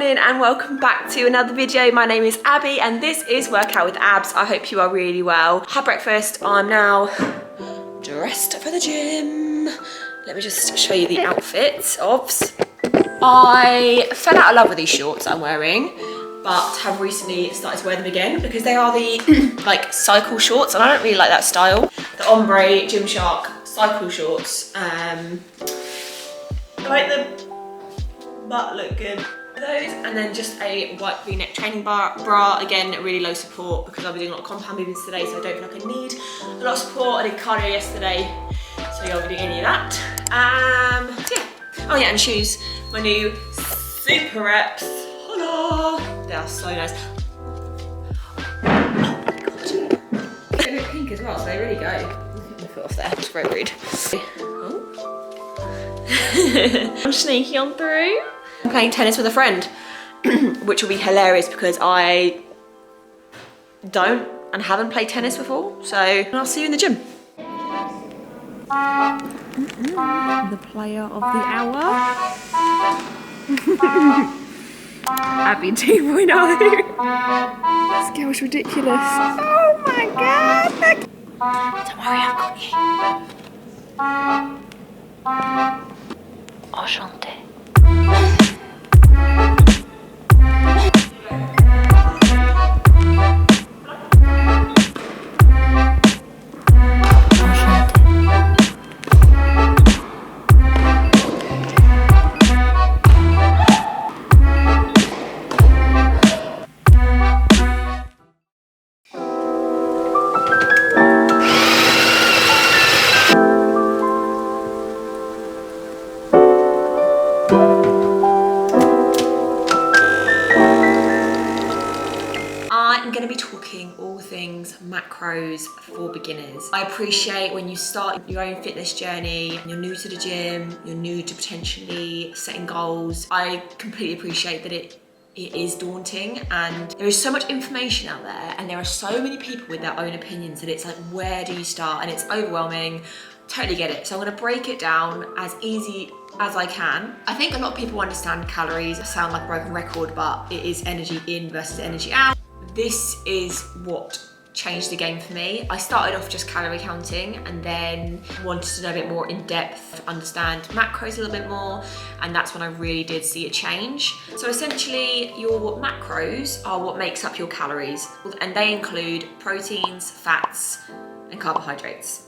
morning and welcome back to another video. My name is Abby and this is Workout with Abs. I hope you are really well. Had breakfast. I'm now dressed for the gym. Let me just show you the outfit. I fell out of love with these shorts I'm wearing, but have recently started to wear them again because they are the like cycle shorts and I don't really like that style. The ombre Gymshark cycle shorts. I like the butt look good. Those, and then just a white V-neck training bra. Again, really low support because I'll be doing a lot of compound movements today, so I don't feel like I need a lot of support. I did cardio yesterday, so you won't be doing any of that. So yeah. Oh yeah, and shoes. My new Super Reps. Hola! They are so nice. Oh my god. They look pink as well, so they really go. Get my foot off there. It's very rude. Oh. I'm sneaky on through. I'm playing tennis with a friend, which will be hilarious because I don't and haven't played tennis before. So I'll see you in the gym. The player of the hour. Abby 2.0. This girl's ridiculous. Oh my god. Don't worry, I've got you. Enchanté. I'm going to be talking all things macros for beginners. I appreciate when you start your own fitness journey, you're new to the gym, you're new to potentially setting goals. I completely appreciate that it is daunting and there is so much information out there and there are so many people with their own opinions that it's like, where do you start? And it's overwhelming. Totally get it. So I'm going to break it down as easy as I can. I think a lot of people understand calories. I sound like a broken record, but it is energy in versus energy out. This is what changed the game for me. I started off just calorie counting and then wanted to know a bit more in depth, understand macros a little bit more, and that's when I really did see a change. So essentially your macros are what makes up your calories, and they include proteins, fats, and carbohydrates.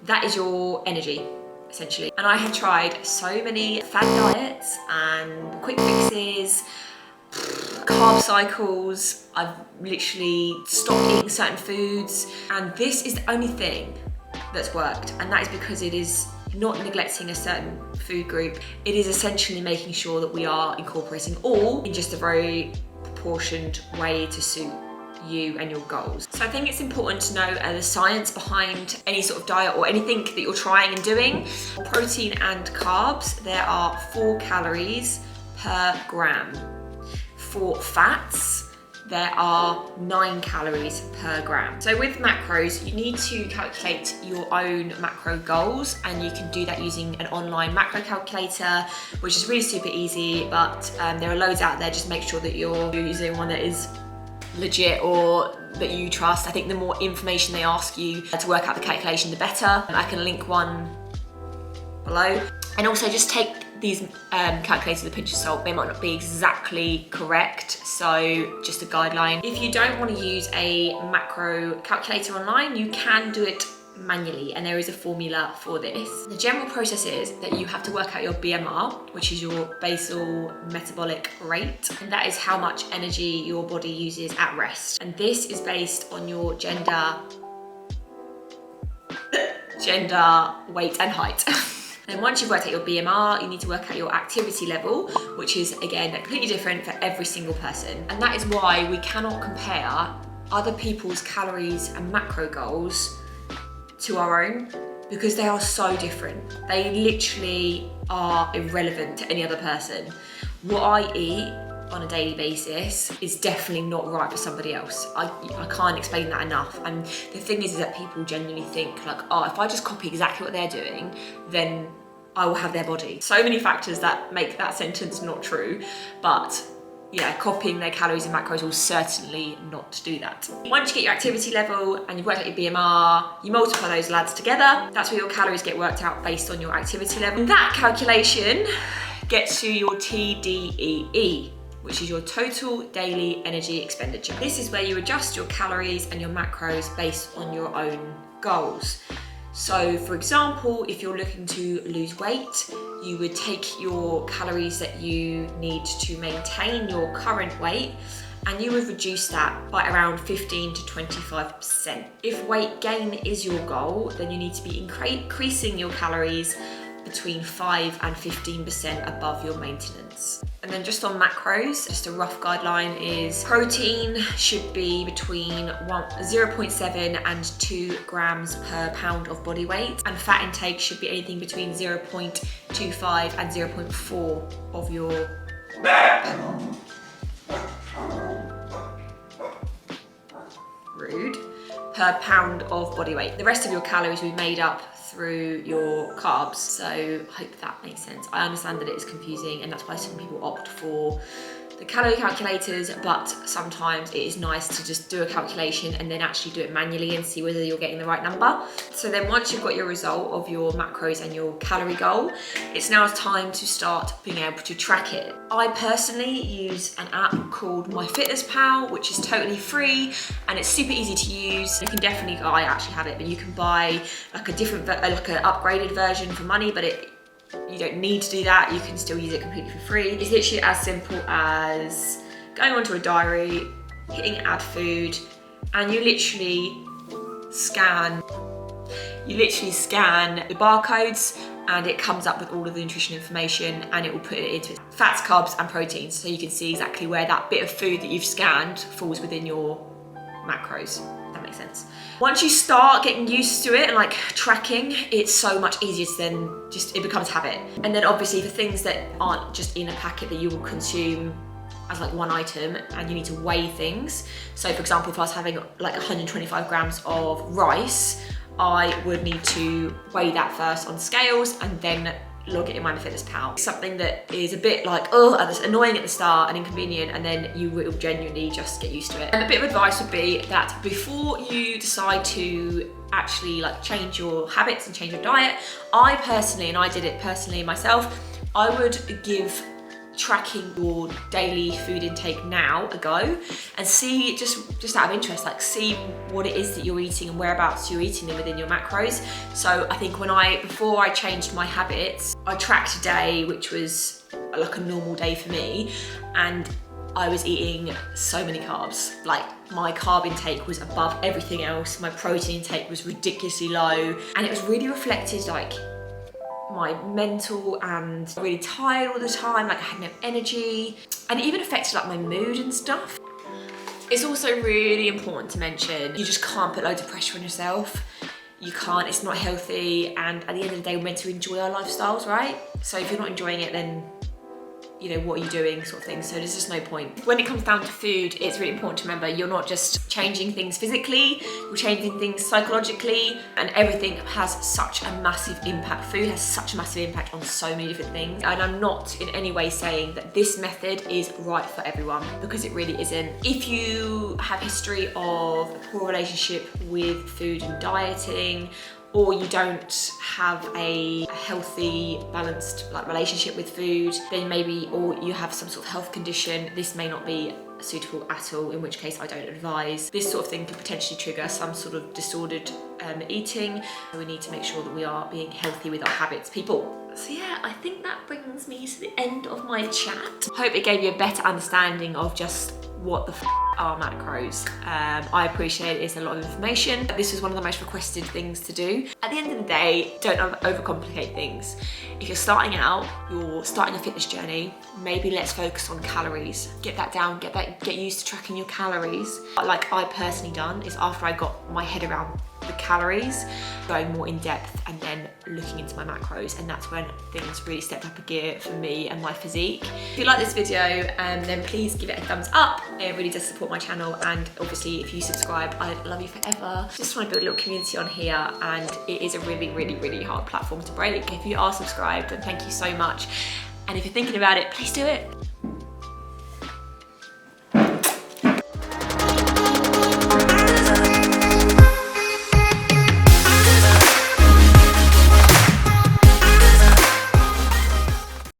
That is your energy, essentially. And I have tried so many fad diets and quick fixes, carb cycles. I've literally stopped eating certain foods, and this is the only thing that's worked, and that is because it is not neglecting a certain food group. It is essentially making sure that we are incorporating all in just a very proportioned way to suit you and your goals. So I think it's important to know the science behind any sort of diet or anything that you're trying and doing. For protein and carbs, there are 4 calories per gram. For fats, there are 9 calories per gram. So with macros, you need to calculate your own macro goals, and you can do that using an online macro calculator, which is really super easy, but there are loads out there. Just make sure that you're using one that is legit or that you trust. I think the more information they ask you to work out the calculation, the better. I can link one below. And also just take these calculators with a pinch of salt. They might not be exactly correct, so just a guideline. If you don't want to use a macro calculator online, you can do it manually, and there is a formula for this. The general process is that you have to work out your BMR, which is your basal metabolic rate, and that is how much energy your body uses at rest. And this is based on your gender, weight and height. And once you've worked out your BMR, you need to work out your activity level, which is again completely different for every single person. And that is why we cannot compare other people's calories and macro goals to our own, because they are so different. They literally are irrelevant to any other person. What I eat on a daily basis is definitely not right for somebody else. I can't explain that enough. And the thing is that people genuinely think like, oh, if I just copy exactly what they're doing, then I will have their body. So many factors that make that sentence not true, but yeah, copying their calories and macros will certainly not do that. Once you get your activity level and you've worked out your BMR, you multiply those lads together. That's where your calories get worked out based on your activity level. And that calculation gets you your TDEE, which is your total daily energy expenditure. This is where you adjust your calories and your macros based on your own goals. So for example, if you're looking to lose weight, you would take your calories that you need to maintain your current weight and you would reduce that by around 15 to 25%. If weight gain is your goal, then you need to be increasing your calories between 5 and 15% above your maintenance. And then just on macros, just a rough guideline is protein should be between 0.7 and 2 grams per pound of body weight, and fat intake should be anything between 0.25 and 0.4 of your per pound of body weight. The rest of your calories will be made up through your carbs. So I hope that makes sense. I understand that it is confusing and that's why some people opt for the calorie calculators, but sometimes it is nice to just do a calculation and then actually do it manually and see whether you're getting the right number. So then once you've got your result of your macros and your calorie goal, it's now time to start being able to track it. I personally use an app called MyFitnessPal, which is totally free and it's super easy to use. You can definitely, I actually have it, but you can buy like a different, like an upgraded version for money, but you don't need to do that. You can still use it completely for free. It's literally as simple as going onto a diary, hitting add food, and you literally scan the barcodes and it comes up with all of the nutrition information and it will put it into fats, carbs, and proteins. So you can see exactly where that bit of food that you've scanned falls within your macros. That makes sense. Once you start getting used to it and like tracking, it's so much easier to then it becomes habit. And then obviously for things that aren't just in a packet that you will consume as like one item and you need to weigh things. So for example, if I was having like 125 grams of rice, I would need to weigh that first on scales and then log it in MyFitnessPal. Something that is a bit like, oh, it's annoying at the start and inconvenient, and then you will genuinely just get used to it. And a bit of advice would be that before you decide to actually like change your habits and change your diet, I personally, and I did it personally myself, I would give tracking your daily food intake now a go and see, just out of interest, like see what it is that you're eating and whereabouts you're eating them within your macros. So I think before I changed my habits, I tracked a day which was like a normal day for me, and I was eating so many carbs. Like my carb intake was above everything else, my protein intake was ridiculously low, and it was really reflected like my mental and really tired all the time, like I had no energy, and it even affected like my mood and stuff. It's also really important to mention, you just can't put loads of pressure on yourself. You can't, it's not healthy, and at the end of the day we're meant to enjoy our lifestyles, right? So if you're not enjoying it, then you know, what are you doing, sort of thing. So there's just no point. When it comes down to food, it's really important to remember you're not just changing things physically, you're changing things psychologically, and everything has such a massive impact. Food has such a massive impact on so many different things. And I'm not in any way saying that this method is right for everyone, because it really isn't. If you have history of a poor relationship with food and dieting, or you don't have a healthy, balanced relationship with food, then maybe, or you have some sort of health condition, this may not be suitable at all, in which case I don't advise. This sort of thing could potentially trigger some sort of disordered eating. We need to make sure that we are being healthy with our habits, people. So yeah, I think that brings me to the end of my chat. Hope it gave you a better understanding of just what the are macros. I appreciate it's a lot of information. This was one of the most requested things to do. At the end of the day, don't overcomplicate things. If you're starting out, you're starting a fitness journey, maybe let's focus on calories. Get that down, get used to tracking your calories. Like I personally done is after I got my head around the calories, going more in depth and then looking into my macros, and that's when things really stepped up a gear for me and my physique. If you like this video, then please give it a thumbs up. It really does support my channel, and obviously if you subscribe, I'd love you forever. Just trying to build a little community on here, and it is a really hard platform to break. If you are subscribed, then thank you so much, and if you're thinking about it, please do it.